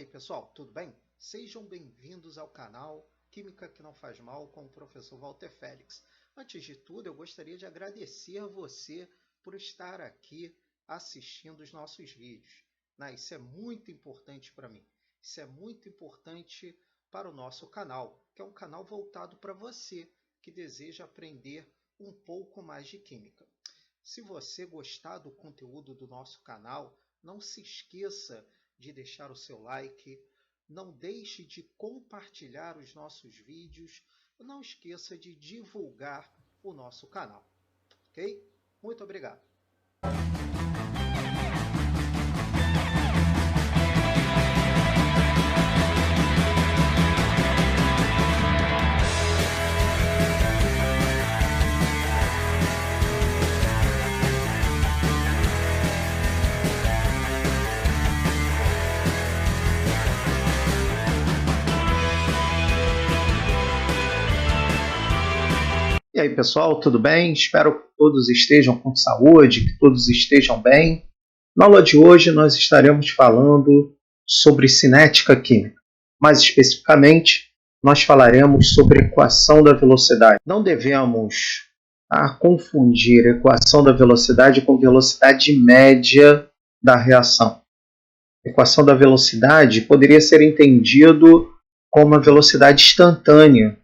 aí, pessoal, tudo bem? Sejam bem-vindos ao canal Química que não faz mal com o professor Walter Félix. Antes de tudo, eu gostaria de agradecer a você por estar aqui assistindo os nossos vídeos. Isso é muito importante para mim. Isso é muito importante para o nosso canal, que é um canal voltado para você que deseja aprender um pouco mais de química. Se você gostar do conteúdo do nosso canal, não se esqueça de deixar o seu like, não deixe de compartilhar os nossos vídeos, não esqueça de divulgar o nosso canal, ok? Muito obrigado! E aí, pessoal, tudo bem? Espero que todos estejam com saúde, que todos estejam bem. Na aula de hoje nós estaremos falando sobre cinética química. Mais especificamente, nós falaremos sobre equação da velocidade. Não devemos confundir equação da velocidade com velocidade média da reação. Equação da velocidade poderia ser entendido como a velocidade instantânea.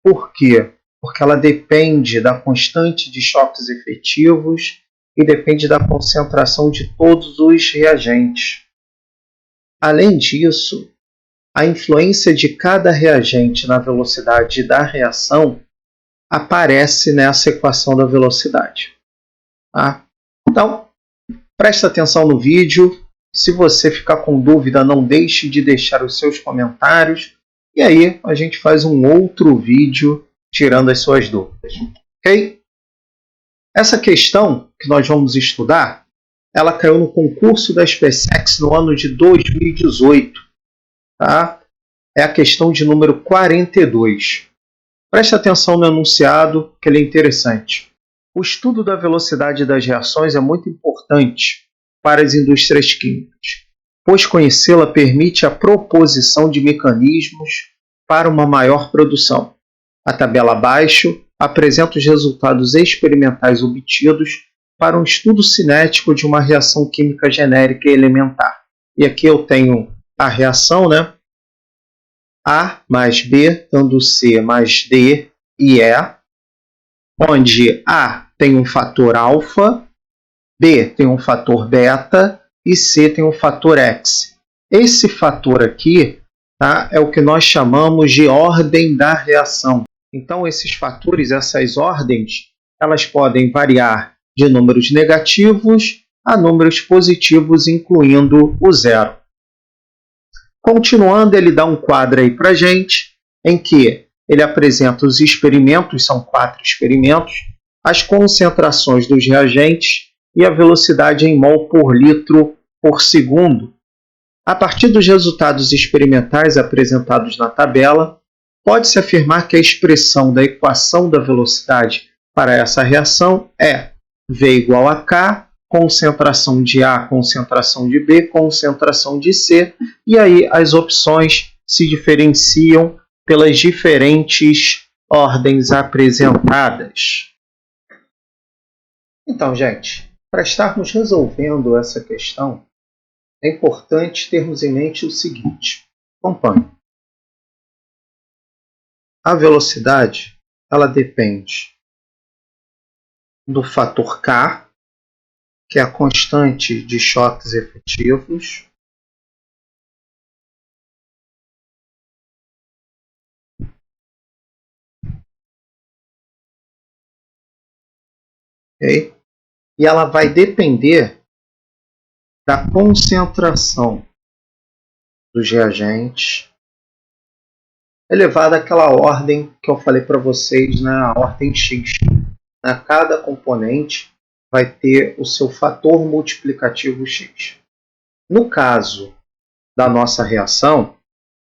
Por quê? Porque ela depende da constante de choques efetivos e depende da concentração de todos os reagentes. Além disso, a influência de cada reagente na velocidade da reação aparece nessa equação da velocidade. Então, preste atenção no vídeo. Se você ficar com dúvida, não deixe de deixar os seus comentários. E aí a gente faz um outro vídeo tirando as suas dúvidas, ok? Essa questão que nós vamos estudar, ela caiu no concurso da SpaceX no ano de 2018, tá? É a questão de número 42. Preste atenção no enunciado, que ele é interessante. O estudo da velocidade das reações é muito importante para as indústrias químicas, pois conhecê-la permite a proposição de mecanismos para uma maior produção. A tabela abaixo apresenta os resultados experimentais obtidos para um estudo cinético de uma reação química genérica e elementar. E aqui eu tenho a reação, né? A mais B dando C mais D e E, onde A tem um fator alfa, B tem um fator beta e C tem um fator X. Esse fator aqui é o que nós chamamos de ordem da reação. Então, esses fatores, essas ordens, elas podem variar de números negativos a números positivos, incluindo o zero. Continuando, ele dá um quadro aí para a gente, em que ele apresenta os experimentos, são 4 experimentos, as concentrações dos reagentes e a velocidade em mol por litro por segundo. A partir dos resultados experimentais apresentados na tabela, pode-se afirmar que a expressão da equação da velocidade para essa reação é V igual a K, concentração de A, concentração de B, concentração de C, e aí as opções se diferenciam pelas diferentes ordens apresentadas. Então, gente, para estarmos resolvendo essa questão, é importante termos em mente o seguinte. Acompanhe. A velocidade, ela depende do fator K, que é a constante de choques efetivos, okay? E ela vai depender da concentração dos reagentes, elevada àquela ordem que eu falei para vocês, a ordem X. Cada componente vai ter o seu fator multiplicativo X. No caso da nossa reação,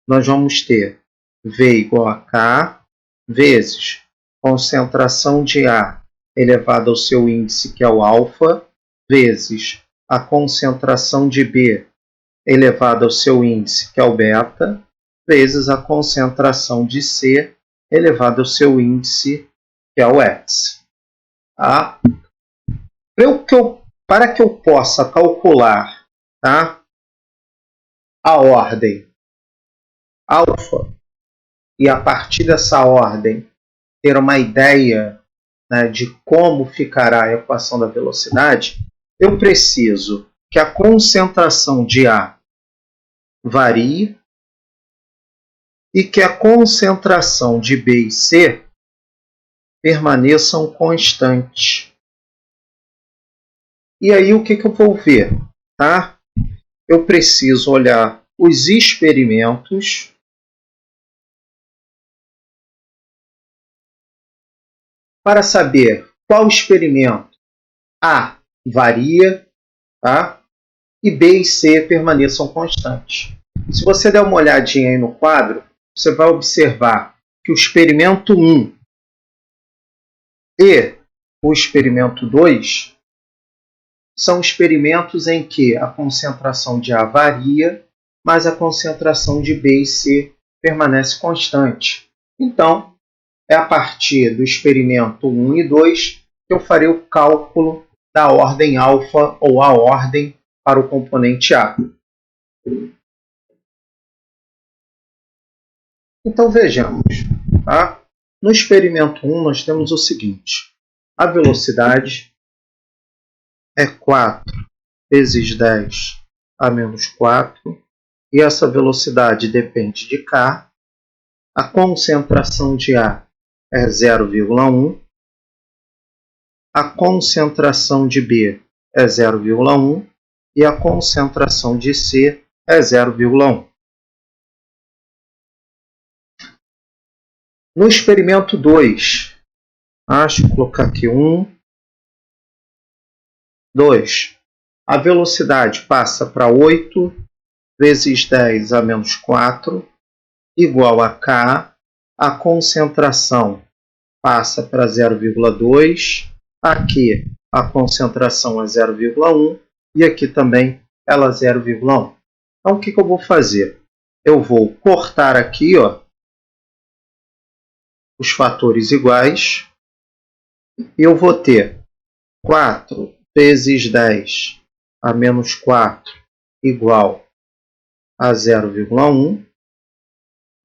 nós vamos ter V igual a K vezes concentração de A elevado ao seu índice, que é o alfa, vezes a concentração de B elevado ao seu índice, que é o beta, vezes a concentração de C elevado ao seu índice, que é o x. Tá? Para que eu possa calcular, tá, a ordem alfa, e a partir dessa ordem ter uma ideia, né, de como ficará a equação da velocidade, eu preciso que a concentração de A varie e que a concentração de B e C permaneçam constantes. E aí o que eu vou ver? Tá? Eu preciso olhar os experimentos para saber qual experimento A varia, tá? E B e C permaneçam constantes. Se você der uma olhadinha aí no quadro, você vai observar que o experimento 1 e o experimento 2 são experimentos em que a concentração de A varia, mas a concentração de B e C permanece constante. Então, é a partir do experimento 1 e 2 que eu farei o cálculo da ordem alfa ou a ordem para o componente A. Então vejamos. Tá? No experimento 1 nós temos o seguinte. A velocidade é 4 vezes 10 a menos 4. E essa velocidade depende de K. A concentração de A é 0,1. A concentração de B é 0,1. E a concentração de C é 0,1. No experimento 2, deixa eu colocar aqui 1, 2. A velocidade passa para 8 vezes 10 a menos 4, igual a K. A concentração passa para 0,2. Aqui a concentração é 0,1 e aqui também ela é 0,1. Então o que eu vou fazer? Eu vou cortar aqui, ó, os fatores iguais e eu vou ter 4 vezes 10 a menos 4 igual a 0,1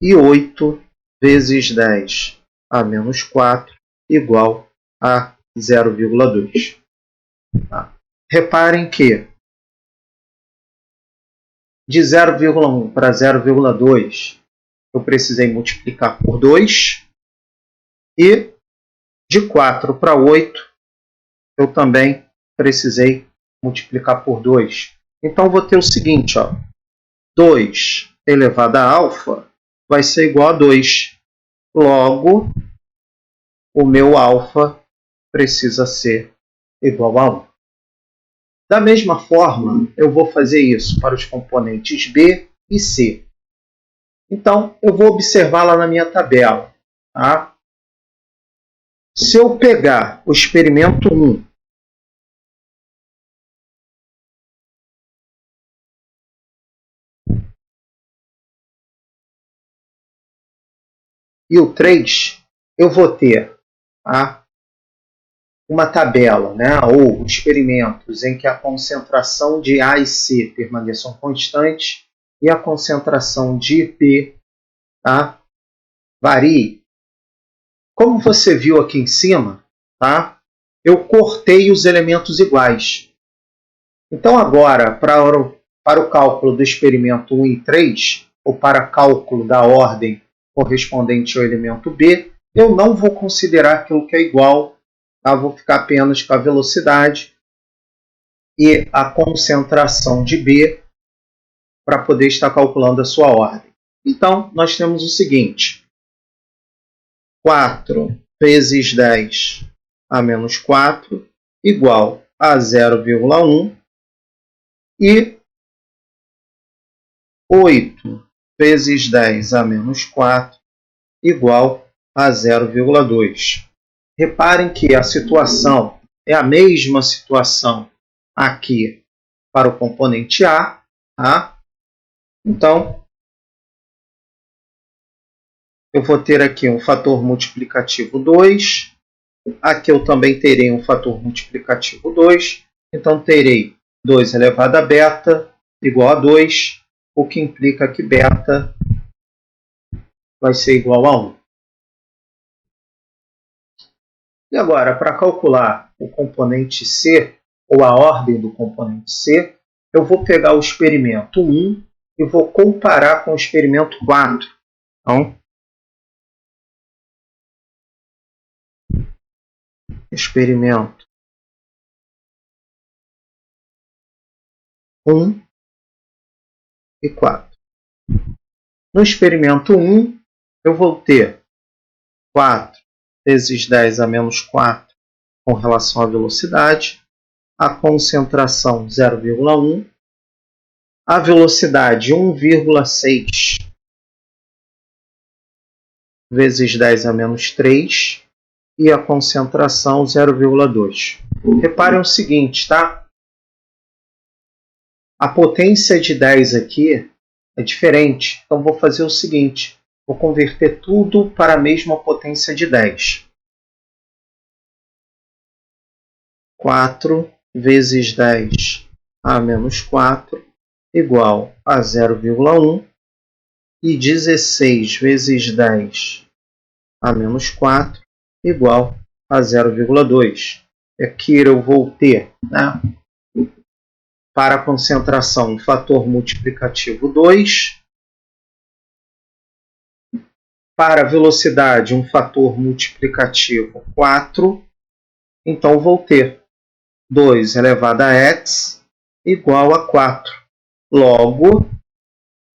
e 8 vezes 10 a menos 4 igual a 0,2. Tá? Reparem que de 0,1 para 0,2 eu precisei multiplicar por 2 e de 4 para 8 eu também precisei multiplicar por 2. Então eu vou ter o seguinte, ó, 2 elevado a alfa vai ser igual a 2. Logo, o meu alfa precisa ser igual a 1. Da mesma forma, eu vou fazer isso para os componentes B e C. Então, eu vou observar lá na minha tabela. Tá? Se eu pegar o experimento 1 e o 3, eu vou ter, tá, uma tabela, né, ou experimentos em que a concentração de A e C permaneçam constantes e a concentração de B, tá, varie. Como você viu aqui em cima, tá, eu cortei os elementos iguais. Então agora, para o cálculo do experimento 1 e 3, ou para cálculo da ordem correspondente ao elemento B, eu não vou considerar aquilo que é igual, tá? Vou ficar apenas com a velocidade e a concentração de B para poder estar calculando a sua ordem. Então, nós temos o seguinte, 4 vezes 10 a menos 4 igual a 0,1 e 8 vezes 10 a menos 4 igual a 0,2. Reparem que a situação é a mesma situação aqui para o componente A, tá? Então, eu vou ter aqui um fator multiplicativo 2. Aqui eu também terei um fator multiplicativo 2. Então, terei 2 elevado a beta igual a 2, o que implica que beta vai ser igual a 1. E agora, para calcular o componente C, ou a ordem do componente C, eu vou pegar o experimento 1 e vou comparar com o experimento 4. Então, experimento 1 e 4. No experimento 1, eu vou ter 4 vezes 10 a menos 4 com relação à velocidade, a concentração 0,1, a velocidade 1,6 vezes 10 a menos 3 e a concentração 0,2. Reparem o seguinte, tá? A potência de 10 aqui é diferente, então vou fazer o seguinte, vou converter tudo para a mesma potência de 10. 4 vezes 10 a menos 4 igual a 0,1 e 16 vezes 10 a menos 4 igual a 0,2. Aqui eu vou ter, né, para a concentração um fator multiplicativo 2, para a velocidade um fator multiplicativo 4, então vou ter 2 elevado a x igual a 4. Logo,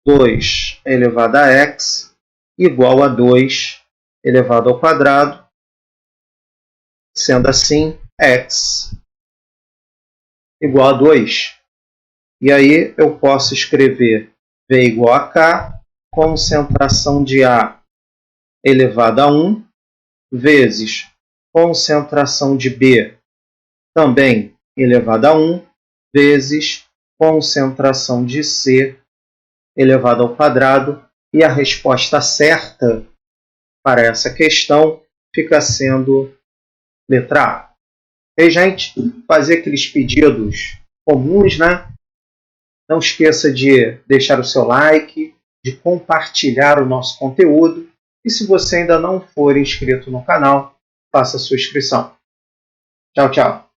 2 elevado a x igual a 2 elevado ao quadrado, sendo assim, x igual a 2. E aí eu posso escrever V igual a K, concentração de A elevado a 1, vezes concentração de B também elevado a 1, vezes concentração de C elevado ao quadrado. E a resposta certa para essa questão fica sendo letra A. E, gente, fazer aqueles pedidos comuns, né? Não esqueça de deixar o seu like, de compartilhar o nosso conteúdo. E se você ainda não for inscrito no canal, faça a sua inscrição. Tchau, tchau.